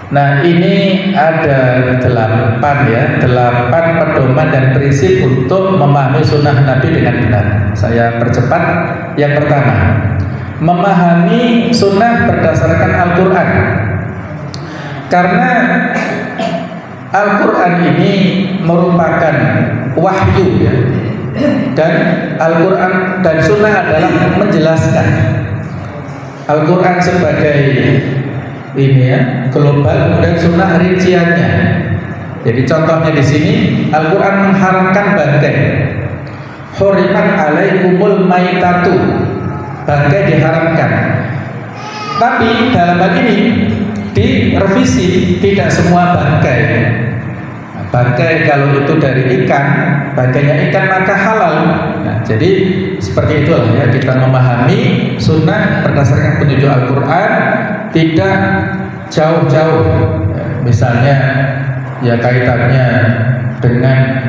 Nah, ini ada 8 pedoman dan prinsip untuk memahami sunnah Nabi dengan benar. Saya percepat. Yang pertama, memahami sunnah berdasarkan Al-Quran. Karena Al-Quran ini merupakan wahyu ya. Dan Al-Quran dan sunnah adalah menjelaskan. Al-Quran sebagai ini ya, global, kemudian sunnah rinciannya. Jadi contohnya di sini Al-Quran mengharamkan bangkai. Hurimat alaikumul maitatu. Bangkai diharamkan. Tapi dalam hal ini direvisi, tidak semua bangkai. Bangkai kalau itu dari ikan, bangkainya ikan maka halal. Nah, jadi seperti itulah ya, kita memahami sunnah berdasarkan petunjuk Al-Quran, tidak jauh-jauh. Misalnya ya kaitannya dengan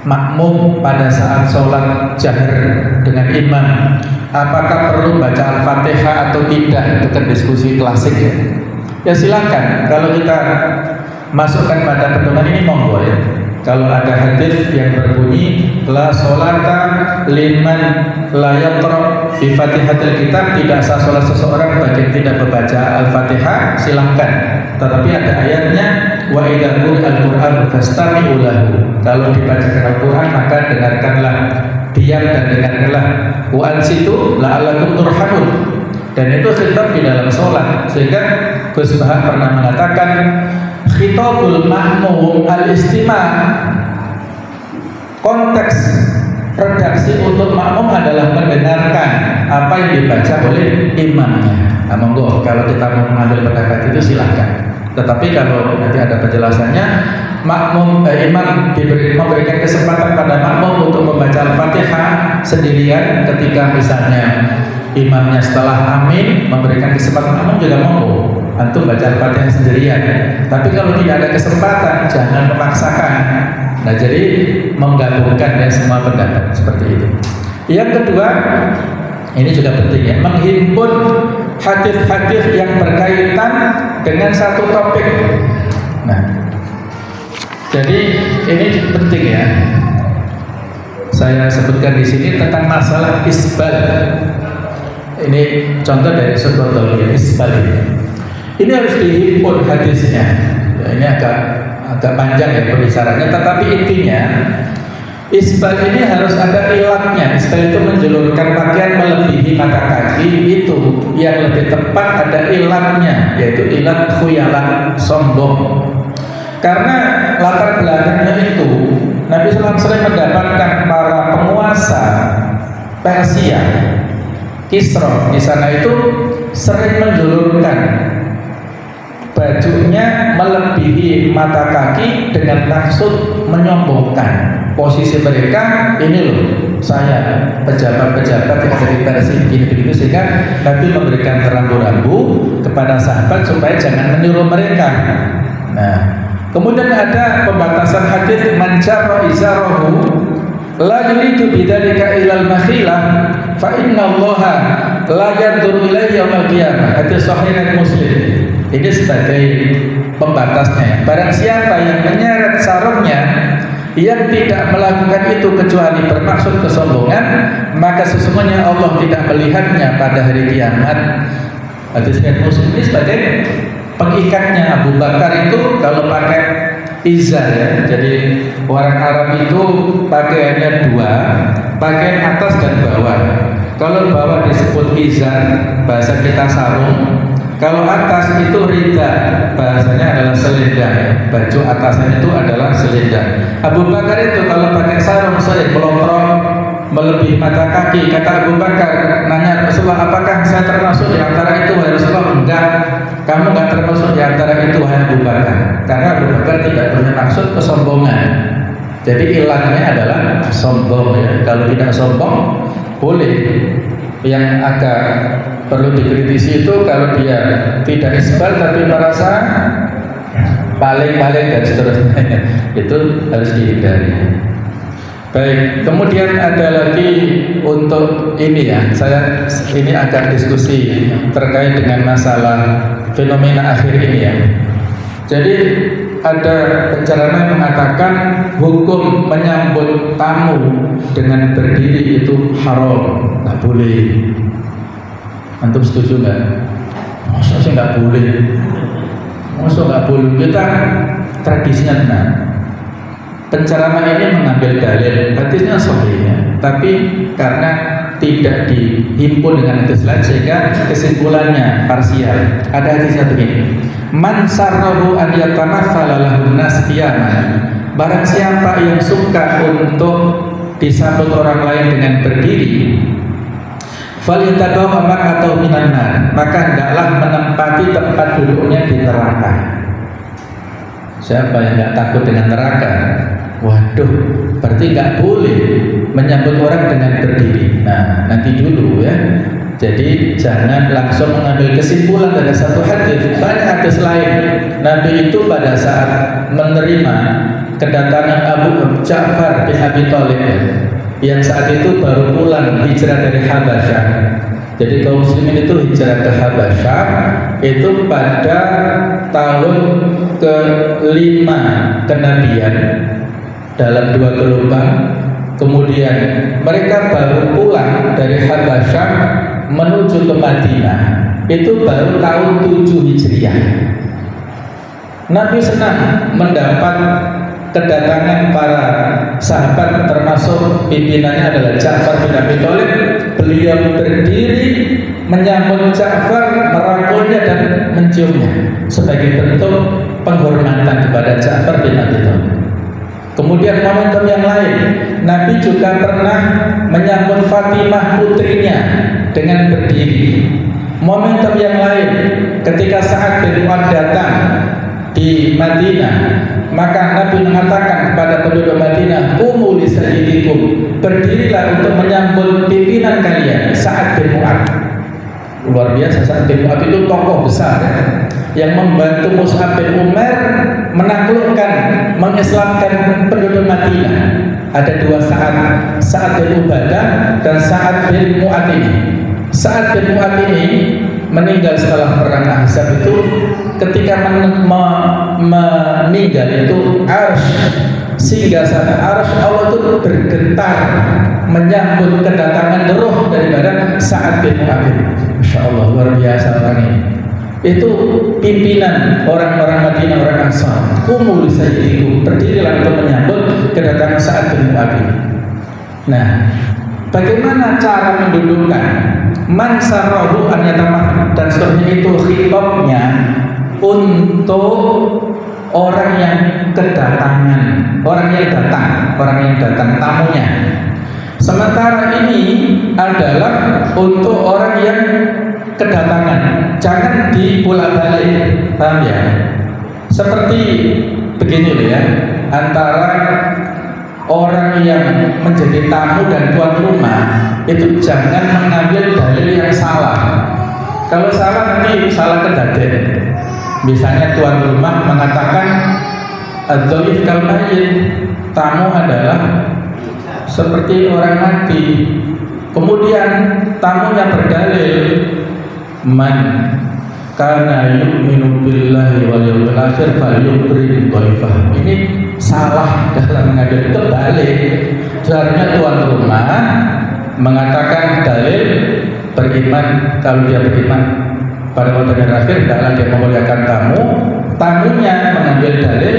makmum pada saat sholat jahar dengan imam, apakah perlu baca Al-Fatihah atau tidak, itu kan diskusi klasik ya. Ya silakan, kalau kita masukkan pada pedoman ini monggo ya. Kalau ada hadis yang berbunyi la sholata liman la yaqra bi Fatihatil Kitab, tidak sah sholat seseorang bagi yang tidak membaca Al-Fatihah, silahkan. Tetapi ada ayatnya wa idza quri'al Qur'anu fastami'u lahu. Kalau dibacakan Al-Qur'an maka dengarkanlah, diam dan dengarkanlah. Wa ansitu la'allakum turhamun. Dan itu khitab di dalam sholat. Sehingga Gus Bahak pernah mengatakan khitabul ma'mum al-istima'. Konteks redaksi untuk makmum adalah mendengarkan apa yang dibaca oleh imamnya. Nah, monggo kalau kita mau mengambil pendapat itu silahkan. Tetapi kalau nanti ada penjelasannya, imam memberikan kesempatan pada makmum untuk membaca Al-Fatihah sendirian ketika misalnya imamnya setelah amin memberikan kesempatan, makmum juga monggo antum baca Al-Fatihah sendirian. Tapi kalau tidak ada kesempatan, jangan memaksakan. Nah, jadi menggabungkan ya semua pendapat seperti itu. Yang kedua, ini juga penting ya, menghimpun hadis-hadis yang berkaitan dengan satu topik. Nah, jadi ini penting ya. Saya sebutkan di sini tentang masalah isbal. Ini contoh dari Subhanallah isbal ini. Ini harus dihimpun hadisnya. Ya, ini agak panjang ya pembicaranya, tetapi intinya isbal ini harus ada ilatnya. Isbal itu menjulurkan pakaian melebihi mata kaki, itu yang lebih tepat ada ilatnya, yaitu ilat khuyala, sombong. Karena latar belakangnya itu Nabi SAW mendapatkan para penguasa Persia, Kisra di sana itu sering menjulurkan bajunya melebihi mata kaki dengan maksud menyombongkan posisi mereka. Ini loh, saya pejabat-pejabat yang ada di Persia begini-begitu, sehingga Nabi memberikan rambu-rambu kepada sahabat supaya jangan meniru mereka. Nah, kemudian ada pembatasan hadis mancara izarahu la yuridu bidzalika ilal makhilah fa innallaha la yanzuru ilayhi yaumil qiyamah. Hadis sahih Muslim. Ini sebagai pembatasnya. Barang siapa yang menyeret sarungnya yang tidak melakukan itu kecuali bermaksud kesombongan, maka sesungguhnya Allah tidak melihatnya pada hari kiamat. Hadis Muslim ini sebagai pengikatnya. Abu Bakar itu kalau pakai izar ya, jadi orang Arab itu pakaiannya dua, pakaian atas dan bawah. Kalau bawah disebut izar, bahasa kita sarung. Kalau atas itu rida, bahasanya adalah selendang ya. Baju atasnya itu adalah selendang. Abu Bakar itu kalau pakai sarung sering melontrong melebihi mata kaki. Kata Abu Bakar, nanya Rasulullah, apakah saya termasuk di antara itu? Wahai Rasulullah, enggak. Kamu enggak termasuk di antara itu, wahai Abu Bakar. Karena Abu Bakar tidak punya maksud kesombongan. Jadi ilahnya adalah sombong ya. Kalau tidak sombong boleh. Yang agak perlu dikritisi itu kalau dia tidak isbal tapi merasa paling-paling dan seterusnya, itu harus dihindari. Baik, kemudian ada lagi untuk ini ya, saya ini agak diskusi terkait dengan masalah fenomena akhir ini ya. Jadi ada pencerama yang mengatakan hukum menyambut tamu dengan berdiri itu haram, nggak boleh. Antum setuju nggak? Masa sih nggak boleh? Masa nggak boleh? Kita tradisinya benar. Penceramah ini mengambil dalil hadisnya sahih ya, tapi karena tidak dihimpun dengan hadis lain sehingga kesimpulannya parsial. Ada hadisnya begini: Man sarrahu an yatamassala lahun nas qiyaman. Barang siapa yang suka untuk disambut orang lain dengan berdiri, falyatabawa maq'atahu minan nar, maka hendaklah menempati tempat duduknya di neraka. Siapa yang nggak takut dengan neraka? Waduh, berarti nggak boleh menyambut orang dengan berdiri. Nah, nanti dulu ya. Jadi jangan langsung mengambil kesimpulan dari satu hadis. Banyak hadis lain. Nabi itu pada saat menerima kedatangan Abu Ja'far bin Abi Thalib yang saat itu baru pulang hijrah dari Habasyah. Jadi kaum muslimin itu hijrah ke Habasyah itu pada tahun ke-5 kenabian dalam 2 gelombang. Kemudian mereka baru pulang dari Habasyah menuju ke Madinah itu baru tahun 7 Hijriah. Nabi senang mendapat kedatangan para sahabat, termasuk pimpinannya adalah Ja'far bin Abi Thalib. Beliau berdiri menyambut Ja'far, merangkulnya dan menciumnya sebagai bentuk penghormatan kepada Ja'far bin Abi Thalib. Kemudian momentum yang lain, Nabi juga pernah menyambut Fatimah putrinya dengan berdiri. Momentum yang lain, ketika Sa'ad bin Mu'adh datang di Madinah, maka Nabi mengatakan kepada penduduk Madinah, "Qumu li sayyidikum," berdirilah untuk menyambut pimpinan kalian, Sa'ad bin Mu'adh. Luar biasa, Sa'ad bin Mu'adh itu tokoh besar ya, yang membantu Mus'ab bin Umair menaklukkan, mengislamkan penduduk Madinah. Ada 2 Sa'ad, Sa'ad bin Ubadah dan Sa'ad bin Mu'adh ini. Sa'ad bin Mu'adh ini meninggal setelah perang Ahzab itu. Ketika meninggal itu singgah sana arsy Allah itu bergetar menyambut kedatangan roh daripada Sa'ad bin Mu'adh. Masya Allah, luar biasa orang ini. Itu pimpinan orang-orang Madinah, orang Ansar. Qumu li sayyidikum, berdirilah untuk menyambut kedatangan Sa'ad bin Mu'adh ini. Nah, bagaimana cara mendudukkan? Man sarrahu an yatamah, dan seterusnya itu khitabnya untuk orang yang kedatangan, orang yang datang tamunya. Sementara ini adalah untuk orang yang kedatangan, jangan dipolak-balik, paham ya? Seperti begini loh ya, antara orang yang menjadi tamu dan tuan rumah itu jangan mengambil dalil yang salah. Kalau salah nanti salah kedaden. Misalnya tuan rumah mengatakan ad-dhaif kal mayyit, tamu adalah seperti orang mati. Kemudian tamunya berdalil man kana yu'minu billahi wal yawmil akhir falyukrim dhaifah. Ini salah dalam mengambil kebalik. Seharusnya tuan rumah mengatakan dalil beriman, kalau dia beriman pada waktu yang terakhir hendaklah dia memuliakan tamu. Tamunya mengambil dalil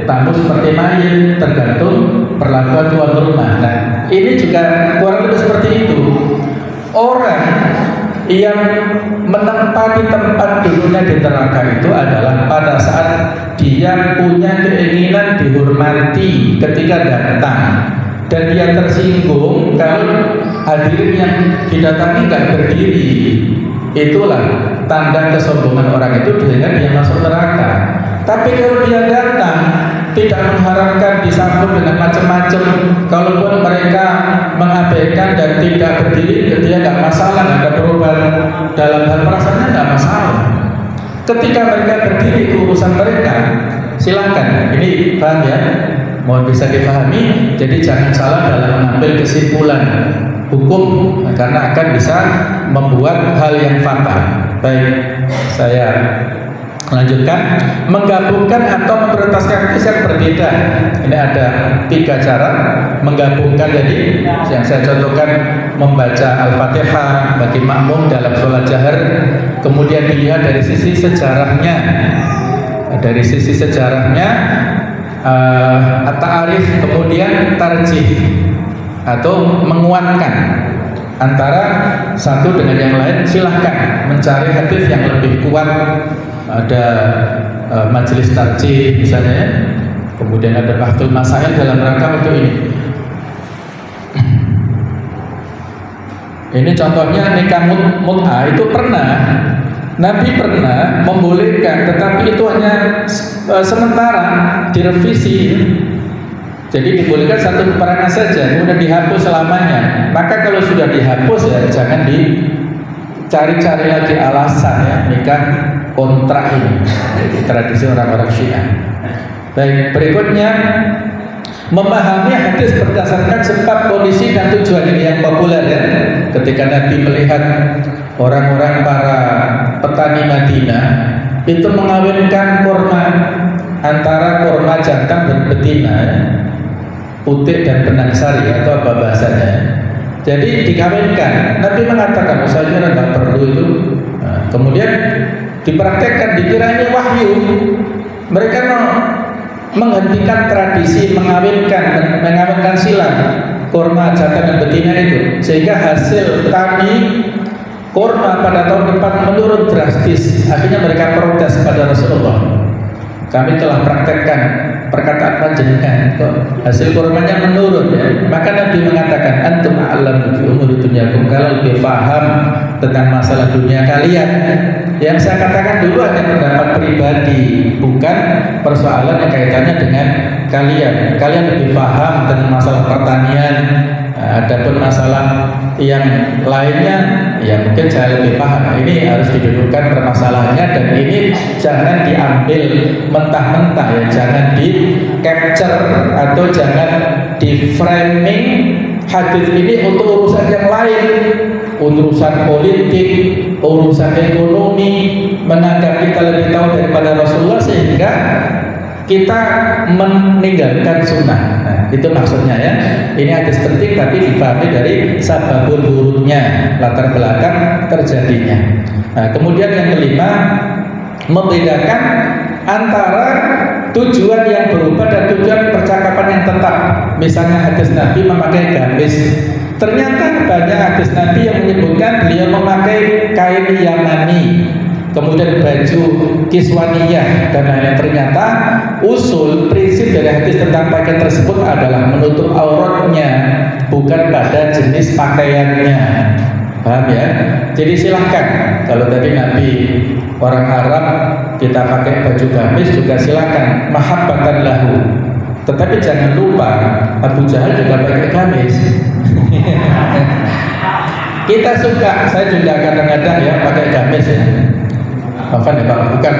tamu seperti mayit, tergantung perlakuan tuan rumah. Nah, ini juga kurang lebih seperti itu. Orang yang menempati tempat duduknya di neraka itu adalah pada saat dia punya keinginan dihormati ketika datang, dan dia tersinggung kalau hadirin yang didatangi nggak berdiri. Itulah tanda kesombongan orang itu, sehingga dia masuk neraka. Tapi kalau dia datang tidak mengharapkan disambut dengan macam-macam, kalaupun mereka mengabaikan dan tidak berdiri, dia nggak masalah, nggak ada perubahan dalam hal perasaannya, nggak masalah. Ketika mereka berdiri itu urusan mereka, silakan. Ini paham ya? Mohon bisa dipahami. Jadi jangan salah dalam mengambil kesimpulan hukum, karena akan bisa membuat hal yang fatal. Baik, saya Lanjutkan, menggabungkan atau memprioritaskan hadis yang berbeda. Ini ada 3 cara menggabungkan. Jadi yang saya contohkan, membaca Al-Fatihah bagi makmum dalam sholat jahar, kemudian dilihat dari sisi sejarahnya. Dari sisi sejarahnya, at-ta'arif, kemudian tarjih atau menguatkan antara satu dengan yang lain. Silahkan mencari hadis yang lebih kuat. Ada majelis tarjih misalnya, kemudian ada bahtul masail dalam rangka untuk ini. Ini contohnya nikah mut'ah itu Nabi pernah membolehkan, tetapi itu hanya sementara, direvisi. Jadi dibolehkan satu peperangan saja, kemudian dihapus selamanya. Maka kalau sudah dihapus ya jangan dicari-cari lagi alasan ya, nikah kontrak ini. Tradisi orang-orang Syiah. Baik, berikutnya memahami hadis berdasarkan sebab, kondisi dan tujuan. Ini yang populer ya. Ketika Nabi melihat orang-orang para petani Madinah itu mengawinkan kurma antara kurma jantan dan betina, putih dan benang sari atau apa bahasanya. Jadi dikawinkan. Nabi mengatakan, saya kira tidak perlu itu. Nah, kemudian dipraktekkan, dikira ini wahyu. Mereka menghentikan tradisi mengawinkan silang kurma jantan dan betina itu, sehingga hasil tani kurma pada tahun depan menurun drastis. Akhirnya mereka protes pada Rasulullah, kami telah praktekkan perkataan panjenengan kok hasil kurmanya menurun ya. Maka Nabi mengatakan, antum a'lamu bi umuri dunyakum, kalau lebih paham tentang masalah dunia kalian. Yang saya katakan dulu hanya pendapat pribadi, bukan persoalan yang kaitannya dengan kalian. Kalian lebih paham tentang masalah pertanian. Adapun masalah yang lainnya ya mungkin saya lebih paham. Ini harus didudukkan permasalahannya, dan ini jangan diambil mentah-mentah ya, jangan di capture atau jangan di framing hadis ini untuk urusan yang lain, urusan politik, urusan ekonomi, menganggap kita lebih tahu daripada Rasulullah sehingga kita meninggalkan sunnah. Nah, itu maksudnya ya. Ini hadis penting tapi dipahami dari sababul wurudnya, latar belakang terjadinya. Nah, kemudian yang kelima, membedakan antara tujuan yang berubah dan tujuan percakapan yang tetap. Misalnya hadis Nabi memakai gamis. Ternyata banyak hadis Nabi yang menyebutkan beliau memakai kain Yamani, kemudian baju kiswaniyah dan lain-lain. Ternyata usul prinsip dari hadis tentang pakaian tersebut adalah menutup auratnya, bukan pada jenis pakaiannya. Paham ya? Jadi silahkan, kalau tadi Nabi orang Arab kita pakai baju gamis juga silahkan, mahabbatan lahu. Tetapi jangan lupa Abu Jahal juga pakai gamis. Kita suka, saya juga kadang-kadang ya pakai gamis ya. Maafkan ya Pak, bukan.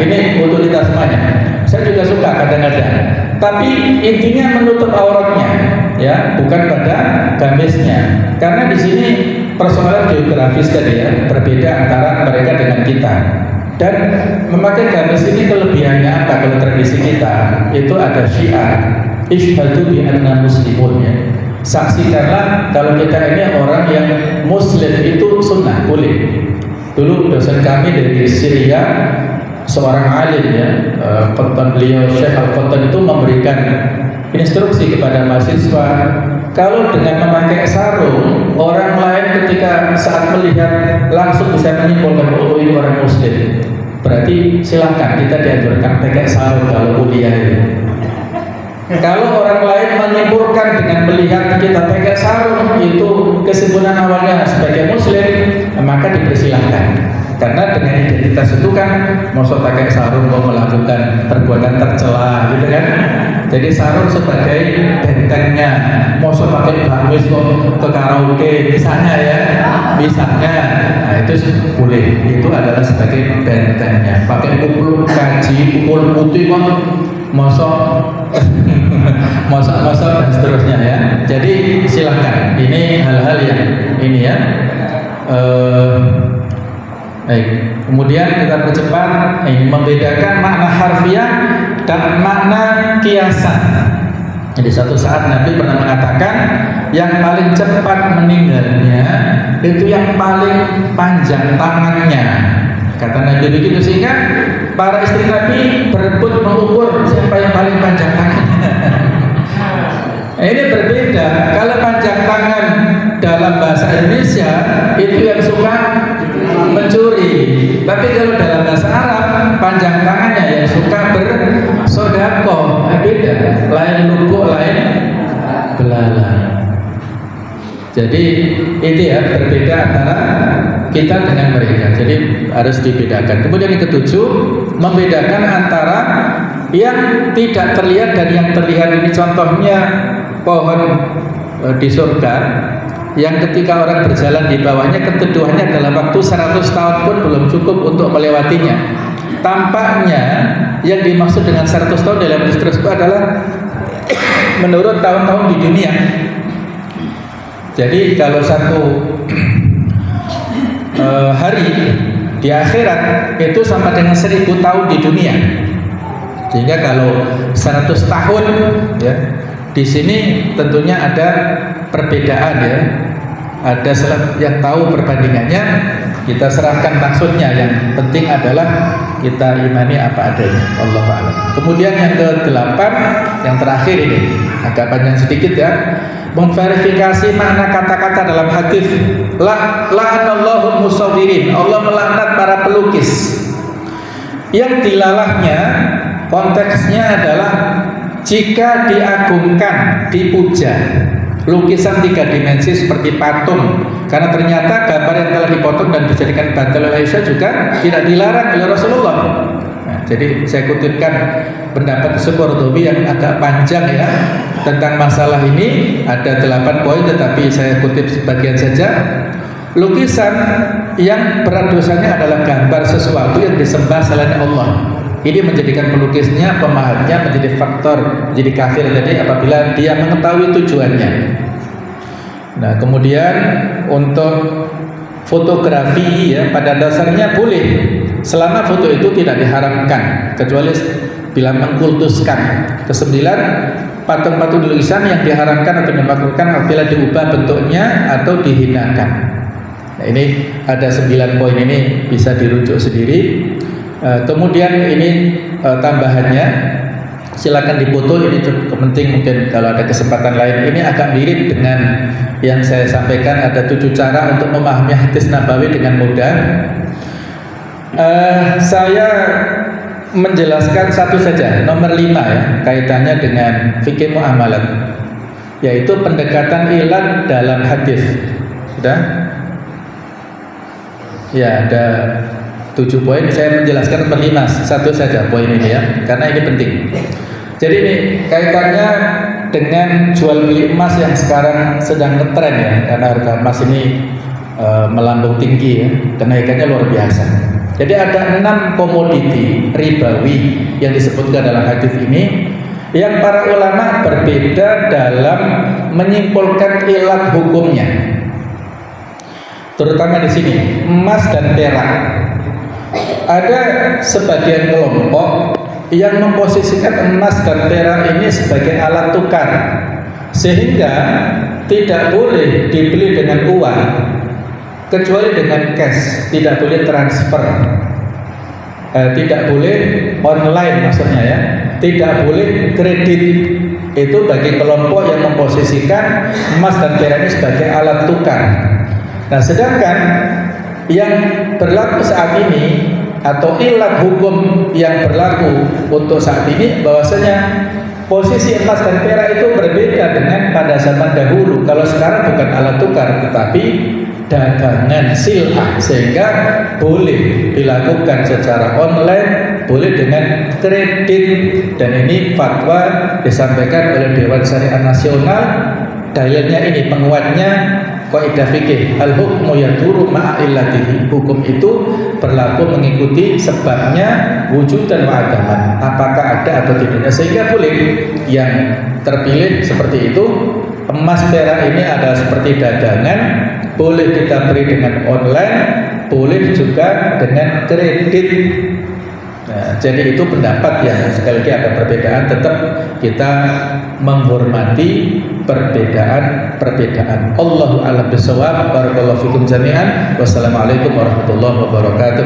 Ini untuk kita semuanya. Saya juga suka kadang-kadang. Tapi intinya menutup auratnya, ya, bukan pada gamisnya. Karena di sini persoalan geografis tadi ya, berbeda antara mereka dengan kita. Dan memakai gamis ini kelebihannya apa? Kalau tradisi kita itu ada syiar, ishhadu bi anna muslimun ya. Saksikanlah kalau kita ini orang yang muslim, itu sunnah, boleh. Dulu dosen kami dari Syria, seorang alim ya, beliau Syekh Al-Qattan itu memberikan instruksi kepada mahasiswa, kalau dengan memakai sarung, orang lain ketika saat melihat langsung bisa menyimpulkan, oh ini orang muslim. Berarti silahkan, kita dianjurkan pakai sarung kalau kuliah ini. Kalau orang lain menyimpulkan dengan melihat kita pakai sarung itu kesimpulan awalnya sebagai muslim, maka dipersilahkan. Karena dengan identitas itu kan maksud pakai sarung mau melakukan perbuatan tercela gitu kan. Jadi sarung sebagai bentengnya. Maksud pakai gamis kok ke karaoke misalnya ya. Misalnya, nah itu boleh. Itu adalah sebagai bentengnya. Pakai pukul kaji, pukul putih kok mosok dan seterusnya ya. Jadi silahkan. Ini hal-hal yang ini ya. Baik, kemudian kita percepat. Ini membedakan makna harfiah dan makna kiasan. Jadi suatu saat Nabi pernah mengatakan yang paling cepat meninggalnya itu yang paling panjang tangannya. Kata Nabi begitu, sehingga para istri Nabi berebut mengukur siapa yang paling panjang tangannya. Ini berbeda. Kalau panjang tangan dalam bahasa Indonesia itu yang suka mencuri, tapi kalau dalam bahasa Arab panjang tangannya yang suka bersedekah. Beda, lain lubuk, lain belalang. Jadi itu ya, berbeda antara kita dengan mereka. Jadi harus dibedakan. Kemudian yang ketujuh, membedakan antara yang tidak terlihat dan yang terlihat. Ini contohnya pohon di surga yang ketika orang berjalan di bawahnya, keteduhannya dalam waktu 100 tahun pun belum cukup untuk melewatinya. Tampaknya yang dimaksud dengan 100 tahun dalam hadis tersebut adalah menurut tahun-tahun di dunia. Jadi kalau satu hari di akhirat itu sama dengan 1000 tahun di dunia. Sehingga kalau 100 tahun ya, di sini tentunya ada perbedaan ya. Ada yang tahu perbandingannya, kita serahkan maksudnya. Yang penting adalah kita imani apa adanya. Allahu a'lam. Kemudian yang ke-8, yang terakhir ini agak panjang sedikit ya. Memverifikasi makna kata-kata dalam hadis. La'anallahu musawwirin. Allah melaknat para pelukis. Yang dilalahnya konteksnya adalah jika diagungkan, dipuja lukisan 3 dimensi seperti patung, karena ternyata gambar yang telah dipotong dan dijadikan bantal oleh Aisyah juga tidak dilarang oleh Rasulullah. Nah, jadi saya kutipkan pendapat Qurtubi yang agak panjang ya tentang masalah ini, ada 8 poin tetapi saya kutip sebagian saja. Lukisan yang berat dosanya adalah gambar sesuatu yang disembah selain Allah. Ini menjadikan pelukisnya, pemahatnya menjadi faktor, menjadi kafir jadi apabila dia mengetahui tujuannya. Nah, kemudian untuk fotografi ya, pada dasarnya boleh selama foto itu tidak diharamkan kecuali bila mengkultuskan. Kesembilan, patung-patung lukisan yang diharamkan atau dimakruhkan apabila diubah bentuknya atau dihinakan. Nah, ini ada 9 poin, ini bisa dirujuk sendiri. Kemudian ini tambahannya, silakan dipoto, ini cukup penting mungkin kalau ada kesempatan lain. Ini agak mirip dengan yang saya sampaikan, ada 7 cara untuk memahami hadis Nabawi dengan mudah. Saya menjelaskan satu saja, nomor 5 ya, kaitannya dengan fikih muamalat, yaitu pendekatan ilat dalam hadis. Sudah? Ya, ada 7 poin, saya menjelaskan nomor 5 satu saja poin ini ya, karena ini penting. Jadi ini kaitannya dengan jual beli emas yang sekarang sedang ngetren ya, karena harga emas ini melambung tinggi ya, kenaikannya luar biasa. Jadi ada 6 komoditi ribawi yang disebutkan dalam hadis ini, yang para ulama berbeda dalam menyimpulkan ilat hukumnya. Terutama di sini emas dan perak. Ada sebagian kelompok yang memposisikan emas dan perak ini sebagai alat tukar, sehingga tidak boleh dibeli dengan uang kecuali dengan cash, tidak boleh transfer, tidak boleh online maksudnya ya, tidak boleh kredit. Itu bagi kelompok yang memposisikan emas dan perak ini sebagai alat tukar. Nah, sedangkan yang berlaku saat ini atau ilat hukum yang berlaku untuk saat ini, bahwasanya posisi emas dan perak itu berbeda dengan pada zaman dahulu. Kalau sekarang bukan alat tukar tetapi dagangan sil'ah, sehingga boleh dilakukan secara online, boleh dengan kredit, dan ini fatwa disampaikan oleh Dewan Syariah Nasional. Dalilnya ini, penguatnya kaidah fikih, al hukmu yaduru ma'a illatihi, hukum itu berlaku mengikuti sebabnya, wujudan wa adaman, apakah ada atau tidaknya, sehingga boleh yang terpilih seperti itu. Emas perak ini adalah seperti dagangan, boleh kita beli dengan online, boleh juga dengan kredit. Nah, jadi itu pendapat yang sekali lagi ada perbedaan, tetap kita menghormati perbedaan. Allahu a'lam bishawab. Barakallahu fikum jami'an. Wassalamualaikum warahmatullahi wabarakatuh.